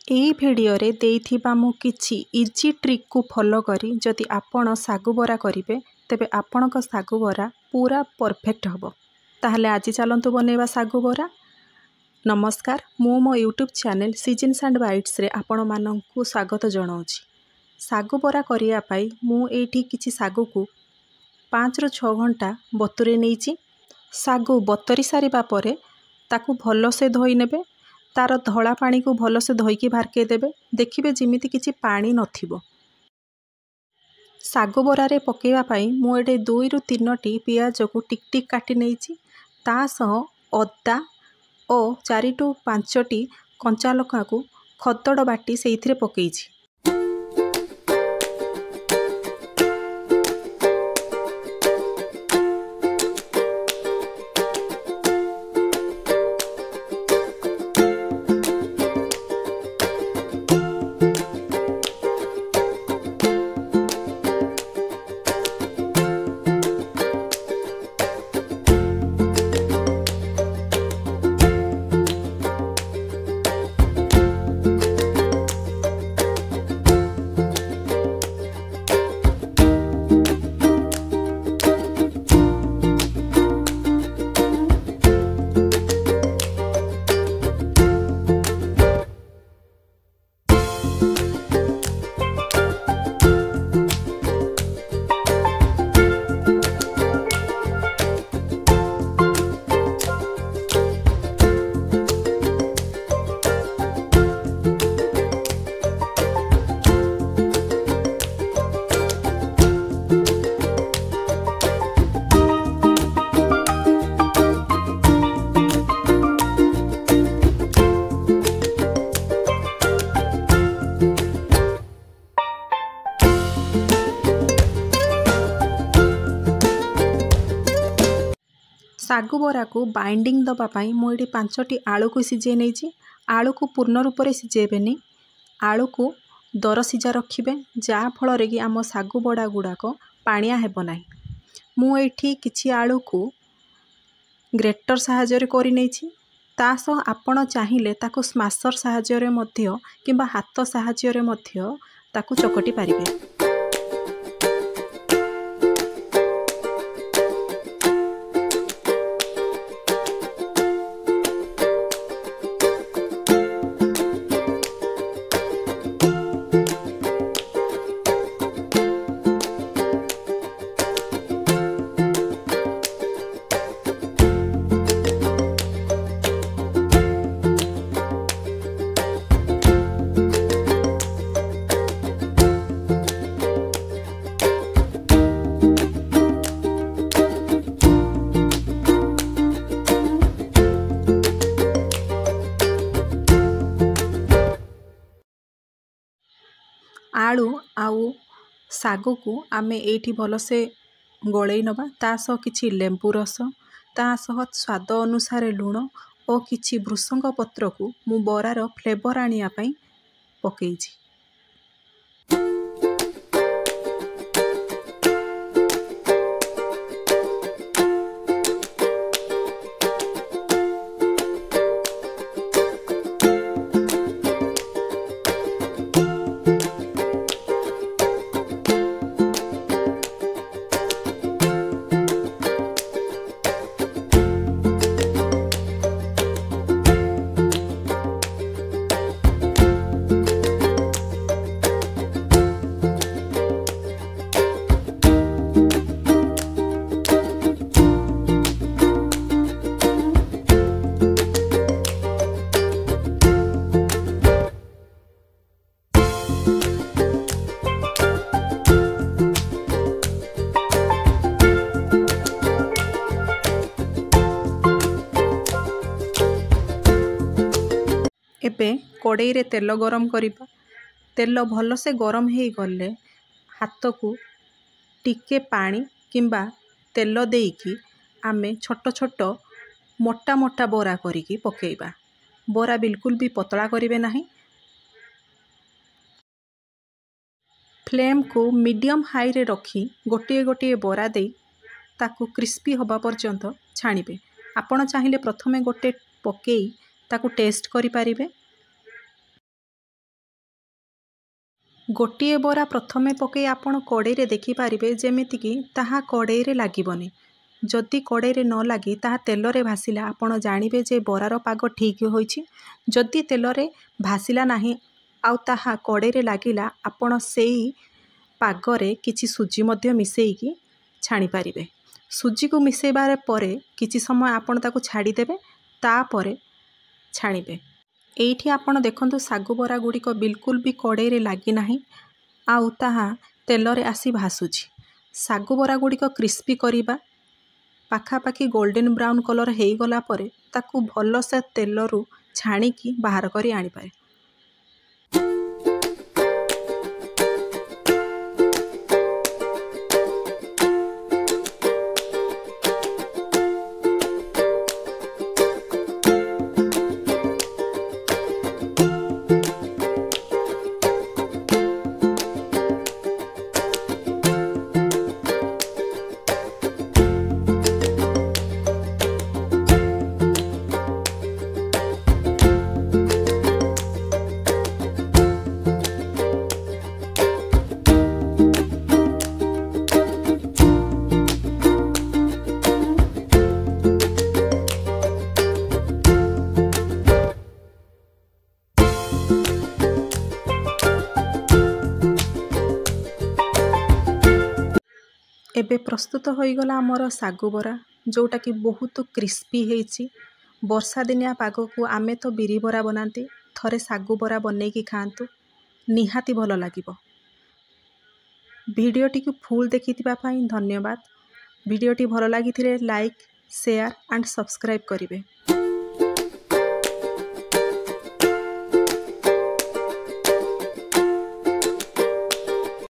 ଏହି ଭିଡ଼ିଓରେ ଦେଇଥିବା ମୁଁ କିଛି ଇଜି ଟ୍ରିକ୍କୁ ଫଲୋ କରି ଯଦି ଆପଣ ଶାଗୁ ବରା କରିବେ ତେବେ ଆପଣଙ୍କ ଶାଗୁ ବରା ପୁରା ପରଫେକ୍ଟ ହେବ। ତାହେଲେ ଆଜି ଚାଲନ୍ତୁ ବନେଇବା ଶାଗୁ ବରା। ନମସ୍କାର, ମୁଁ ମୋ ୟୁଟ୍ୟୁବ୍ ଚ୍ୟାନେଲ୍ ସିଜନ୍ସ ଆଣ୍ଡ ବାଇଟ୍ସରେ ଆପଣମାନଙ୍କୁ ସ୍ୱାଗତ ଜଣାଉଛି। ଶାଗୁ ବରା କରିବା ପାଇଁ ମୁଁ ଏଇଠି କିଛି ଶାଗୁକୁ 5ରୁ 6 ଘଣ୍ଟା ବତୁରେଇ ନେଇଛି। ଶାଗୁ ବତୁରି ସାରିବା ପରେ ତାକୁ ଭଲସେ ଧୋଇ ନେବେ। ତାର ଧଳା ପାଣିକୁ ଭଲସେ ଧୋଇକି ବାହାରକେଇ ଦେବେ। ଦେଖିବେ ଯେମିତି କିଛି ପାଣି ନଥିବ। ଶାଗୁ ବରାରେ ପକାଇବା ପାଇଁ ମୁଁ ଏଠି 2ରୁ 3ଟି ପିଆଜକୁ ଟିକ୍ ଟିକ୍ କାଟି ନେଇଛି। ତା ସହ ଅଦା ଓ 4ରୁ 5ଟି କଞ୍ଚା ଲଙ୍କାକୁ ଖଦଡ଼ ବାଟି ସେଇଥିରେ ପକାଇଛି। ଶାଗୁ ବରାକୁ ବାଇଣ୍ଡିଂ ଦେବା ପାଇଁ ମୁଁ ଏଠି 5ଟି ଆଳୁକୁ ସିଝେଇ ନେଇଛି। ଆଳୁକୁ ପୂର୍ଣ୍ଣ ରୂପରେ ସିଝେଇବେନି, ଆଳୁକୁ ଦର ସିଝା ରଖିବେ, ଯାହାଫଳରେ କି ଆମ ଶାଗୁ ବଡ଼ା ଗୁଡ଼ାକ ପାଣିଆ ହେବ ନାହିଁ। ମୁଁ ଏଇଠି କିଛି ଆଳୁକୁ ଗ୍ରେଟର ସାହାଯ୍ୟରେ କରି ନେଇଛି। ତା ସହ ଆପଣ ଚାହିଁଲେ ତାକୁ ସ୍ମାସର ସାହାଯ୍ୟରେ ମଧ୍ୟ କିମ୍ବା ହାତ ସାହାଯ୍ୟରେ ମଧ୍ୟ ତାକୁ ଚକଟି ପାରିବେ। ଆଳୁ ଆଉ ଶାଗକୁ ଆମେ ଏଇଠି ଭଲସେ ଗୋଳେଇ ନେବା। ତା ସହ କିଛି ଲେମ୍ବୁ ରସ, ତା ସହ ସ୍ୱାଦ ଅନୁସାରେ ଲୁଣ ଓ କିଛି ଭୃସଙ୍ଗ ପତ୍ରକୁ ମୁଁ ବରାର ଫ୍ଲେଭର ଆଣିବା ପାଇଁ ପକାଇଛି। ଏବେ କଡ଼େଇରେ ତେଲ ଗରମ କରିବା। ତେଲ ଭଲସେ ଗରମ ହେଇଗଲେ ହାତକୁ ଟିକେ ପାଣି କିମ୍ବା ତେଲ ଦେଇକି ଆମେ ଛୋଟ ଛୋଟ ମୋଟା ମୋଟା ବରା କରିକି ପକାଇବା। ବରା ବିଲକୁଲ ବି ପତଳା କରିବେ ନାହିଁ। ଫ୍ଲେମ୍କୁ ମିଡ଼ିୟମ୍ ହାଇରେ ରଖି ଗୋଟିଏ ଗୋଟିଏ ବରା ଦେଇ ତାକୁ କ୍ରିସ୍ପି ହେବା ପର୍ଯ୍ୟନ୍ତ ଛାଣିବେ। ଆପଣ ଚାହିଁଲେ ପ୍ରଥମେ ଗୋଟେ ପକାଇ ତାକୁ ଟେଷ୍ଟ କରିପାରିବେ। गोटे बरा प्रथमे पकई आपण कड़े देखिपारे जमीक ताहा कड़े लगे जदि कड़े न लगी ताहा तेल रे भासिला आपण जानिबे जे बरार पाग ठीक होईछि। जदि तेल रे भासिला नाही आउ ताहा कड़े लगिला आपण सेई पागरे किछि सुजी मध्य मिसेइकी छाणी पारिबे। सुजी को मिसेबार परे किछि समय आपण ताकू छाड़ी देबे तापरे छाणीबे। एइठी आपण देखंतु सागु बरा गुड़िक बिल्कुल भी कड़े लगी नाही आउ ताहा तेल रे आसी भासुछि। सागु बरा गुड़िक क्रिस्पी करिबा पाखापाखि गोल्डन ब्राउन कलर हो गला परे ताकू भल से तेल रु छाणीकी बाहर करी आनी पारे। एबे प्रस्तुत हो गला आमर सागु बरा जोटा कि बहुत क्रिस्पी होईछि। वर्षा दिनिया पाग को आमे तो बिरी बरा बनाते थरे सागु बरा बनै कि खाआंतु निहाती भल लागिबो। भिडियोटी को फुल देखिथिबा पई धन्यवाद। भिडियोटी भल लागिथिले लाइक शेयर एंड सब्सक्राइब करिवे।